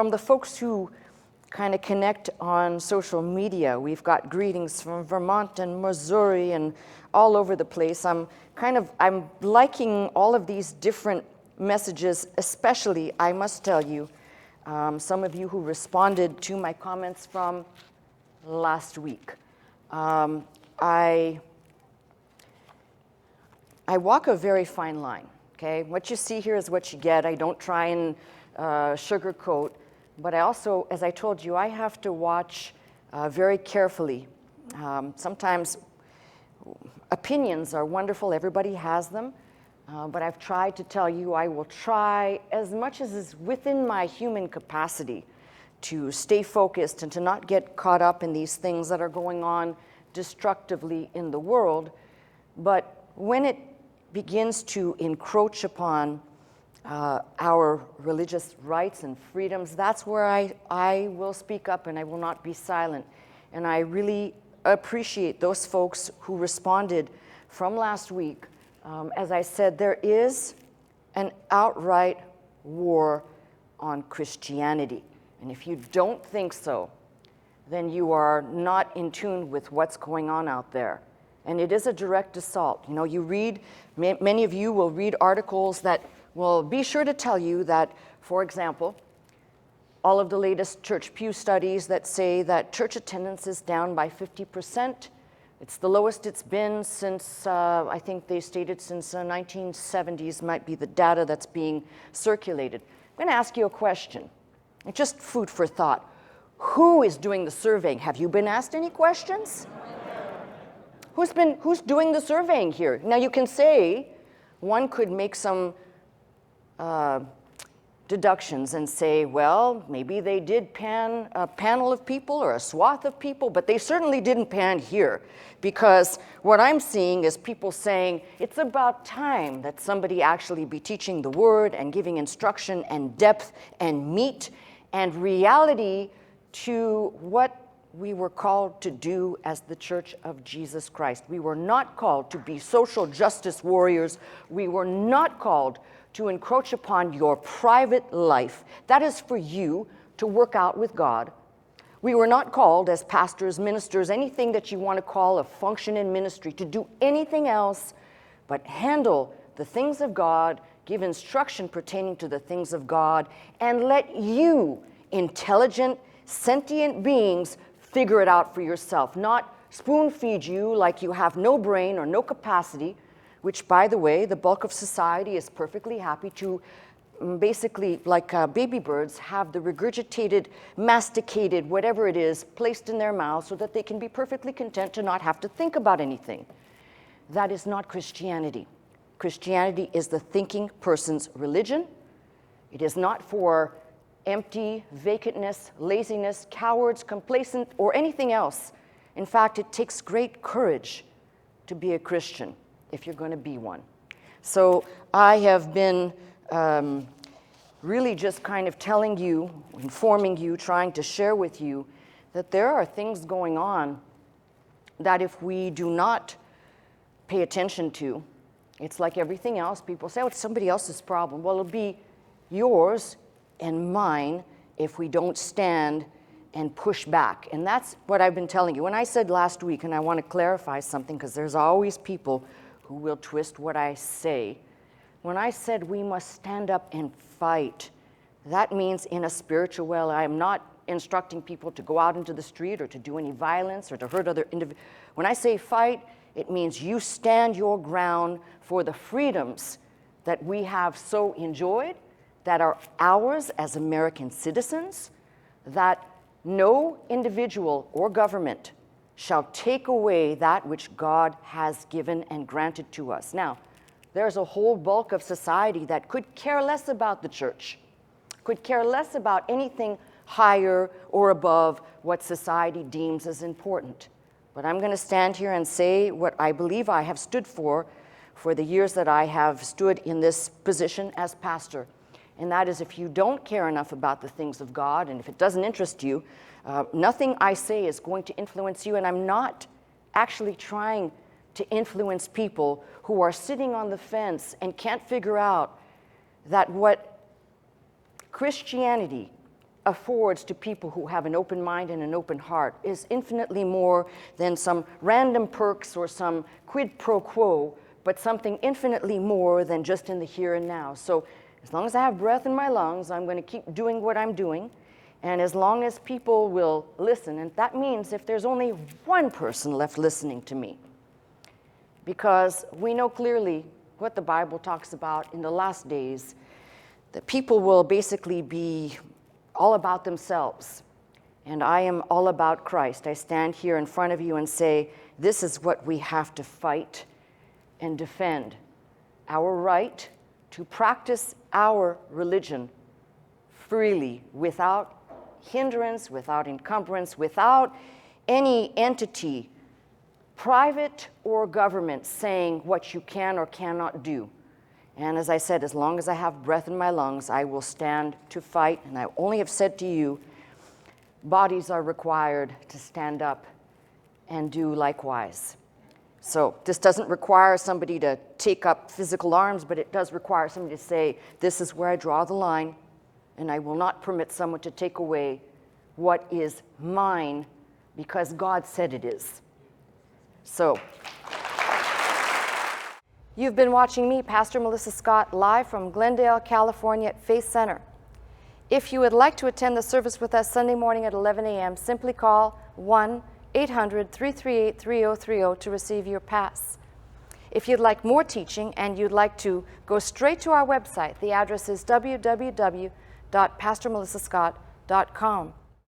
from the folks who kind of connect on social media. We've got greetings from Vermont and Missouri and all over the place. I'm liking all of these different messages, especially, I must tell you, some of you who responded to my comments from last week. I walk a very fine line, okay? What you see here is what you get. I don't try and sugarcoat, but I also, as I told you, I have to watch very carefully. Sometimes opinions are wonderful, everybody has them, but I've tried to tell you I will try as much as is within my human capacity to stay focused and to not get caught up in these things that are going on destructively in the world. But when it begins to encroach upon our religious rights and freedoms, that's where I will speak up and I will not be silent. And I really appreciate those folks who responded from last week. As I said, there is an outright war on Christianity. And if you don't think so, then you are not in tune with what's going on out there. And it is a direct assault. You know, you read, many of you will read articles that will be sure to tell you that, for example, all of the latest church pew studies that say that church attendance is down by 50%. It's the lowest it's been since, I think they stated since 1970s might be the data that's being circulated. I'm going to ask you a question. It's just food for thought. Who is doing the surveying? Have you been asked any questions? Who's doing the surveying here? Now you can say, one could make some deductions and say, well, maybe they did pan a panel of people or a swath of people, but they certainly didn't pan here, because what I'm seeing is people saying it's about time that somebody actually be teaching the word and giving instruction and depth and meat and reality to what we were called to do as the Church of Jesus Christ. We were not called to be social justice warriors. We were not called to encroach upon your private life. That is for you to work out with God. We were not called as pastors, ministers, anything that you want to call a function in ministry, to do anything else but handle the things of God, give instruction pertaining to the things of God, and let you, intelligent, sentient beings, figure it out for yourself, not spoon feed you like you have no brain or no capacity, which, by the way, the bulk of society is perfectly happy to basically, like baby birds, have the regurgitated, masticated, whatever it is, placed in their mouths so that they can be perfectly content to not have to think about anything. That is not Christianity. Christianity is the thinking person's religion. It is not for empty, vacantness, laziness, cowards, complacent, or anything else. In fact, it takes great courage to be a Christian if you're going to be one. So I have been really just kind of telling you, informing you, trying to share with you that there are things going on that if we do not pay attention to, it's like everything else. People say, oh, it's somebody else's problem. Well, it'll be yours and mine if we don't stand and push back. And that's what I've been telling you. When I said last week, and I want to clarify something because there's always people who will twist what I say. When I said we must stand up and fight, that means in a spiritual way. I am not instructing people to go out into the street or to do any violence or to hurt other individuals. When I say fight, it means you stand your ground for the freedoms that we have so enjoyed, that are ours as American citizens, that no individual or government shall take away that which God has given and granted to us. Now, there's a whole bulk of society that could care less about the church, could care less about anything higher or above what society deems as important. But I'm going to stand here and say what I believe I have stood for the years that I have stood in this position as pastor. And that is, if you don't care enough about the things of God, and if it doesn't interest you, nothing I say is going to influence you. And I'm not actually trying to influence people who are sitting on the fence and can't figure out that what Christianity affords to people who have an open mind and an open heart is infinitely more than some random perks or some quid pro quo, but something infinitely more than just in the here and now. So as long as I have breath in my lungs, I'm going to keep doing what I'm doing. And as long as people will listen, and that means if there's only one person left listening to me, because we know clearly what the Bible talks about in the last days, that people will basically be all about themselves. And I am all about Christ. I stand here in front of you and say, this is what we have to fight and defend. Our right to practice our religion freely, without hindrance, without encumbrance, without any entity, private or government, saying what you can or cannot do. And as I said, as long as I have breath in my lungs, I will stand to fight. And I only have said to you, bodies are required to stand up and do likewise. So this doesn't require somebody to take up physical arms, but it does require somebody to say, this is where I draw the line, and I will not permit someone to take away what is mine because God said it is. So, you've been watching me, Pastor Melissa Scott, live from Glendale, California at Faith Center. If you would like to attend the service with us Sunday morning at 11 a.m., simply call 1-800-338-3030 to receive your pass. If you'd like more teaching and you'd like to go straight to our website, the address is www.pastormelissascott.com.